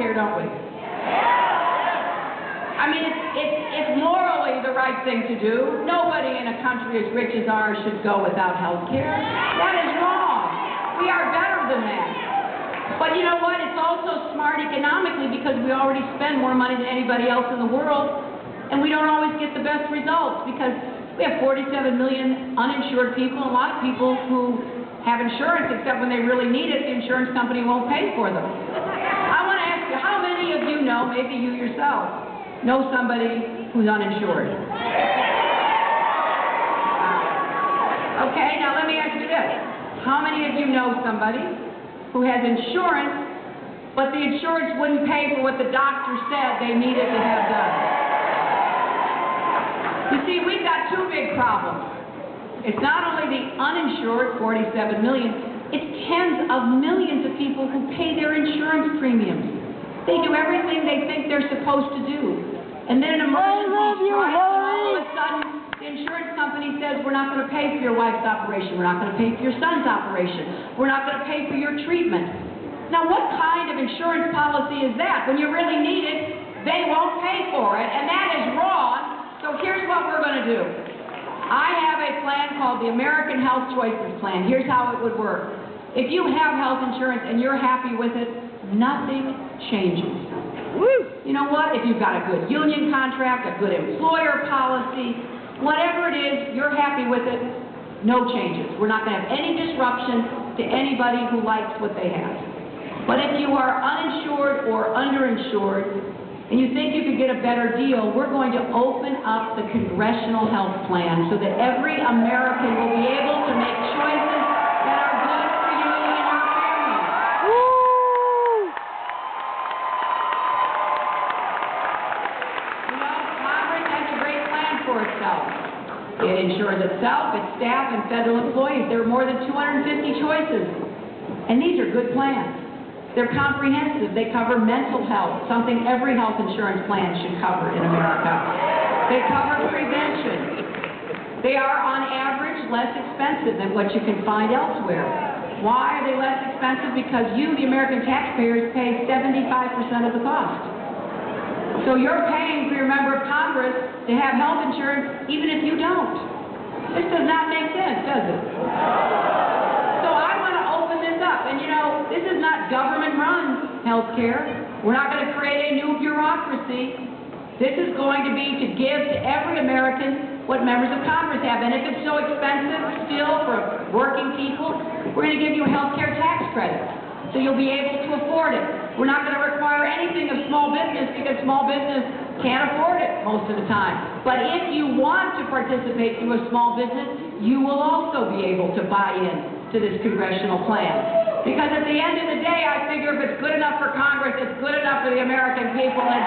care, don't we? I mean, it's morally the right thing to do. Nobody in a country as rich as ours should go without health care. That is wrong. We are better than that. But you know what? It's also smart economically because we already spend more money than anybody else in the world, and we don't always get the best results because we have 47 million uninsured people, and a lot of people who have insurance, except when they really need it, the insurance company won't pay for them. I want to ask you, how many of you know, maybe you yourself, know somebody who's uninsured? Okay, now let me ask you this. How many of you know somebody who has insurance, but the insurance wouldn't pay for what the doctor said they needed to have done? You see, we've got two big problems. It's not only the uninsured, 47 million, it's tens of millions of people who pay their insurance premiums. They do everything they think they're supposed to do. And then an emergency strikes, and all of a sudden, the insurance company says, we're not going to pay for your wife's operation, we're not going to pay for your son's operation, we're not going to pay for your treatment. Now, what kind of insurance policy is that? When you really need it, they won't pay for it, and that is wrong. So here's what we're going to do. I have a plan called the American Health Choices Plan. Here's how it would work. If you have health insurance and you're happy with it, nothing changes. You know what? If you've got a good union contract, a good employer policy, whatever it is, you're happy with it, no changes. We're not going to have any disruption to anybody who likes what they have. But if you are uninsured or underinsured, and you think you could get a better deal, we're going to open up the Congressional Health Plan so that every American will be able to make choices that are good for you and your family. You know, Congress has a great plan for itself. It insures itself, its staff, and federal employees. There are more than 250 choices. And these are good plans. They're comprehensive. They cover mental health, something every health insurance plan should cover in America. They cover prevention. They are, on average, less expensive than what you can find elsewhere. Why are they less expensive? Because you, the American taxpayers, pay 75% of the cost. So you're paying for your member of Congress to have health insurance even if you don't. This does not make sense, does it? And you know, this is not government-run health care. We're not going to create a new bureaucracy. This is going to be to give to every American what members of Congress have. And if it's so expensive still for working people, we're going to give you a health care tax credit. So you'll be able to afford it. We're not going to require anything of small business because small business can't afford it most of the time. But if you want to participate through a small business, you will also be able to buy in to this congressional plan. Because at the end of the day, I figure if it's good enough for Congress, it's good enough for the American people. And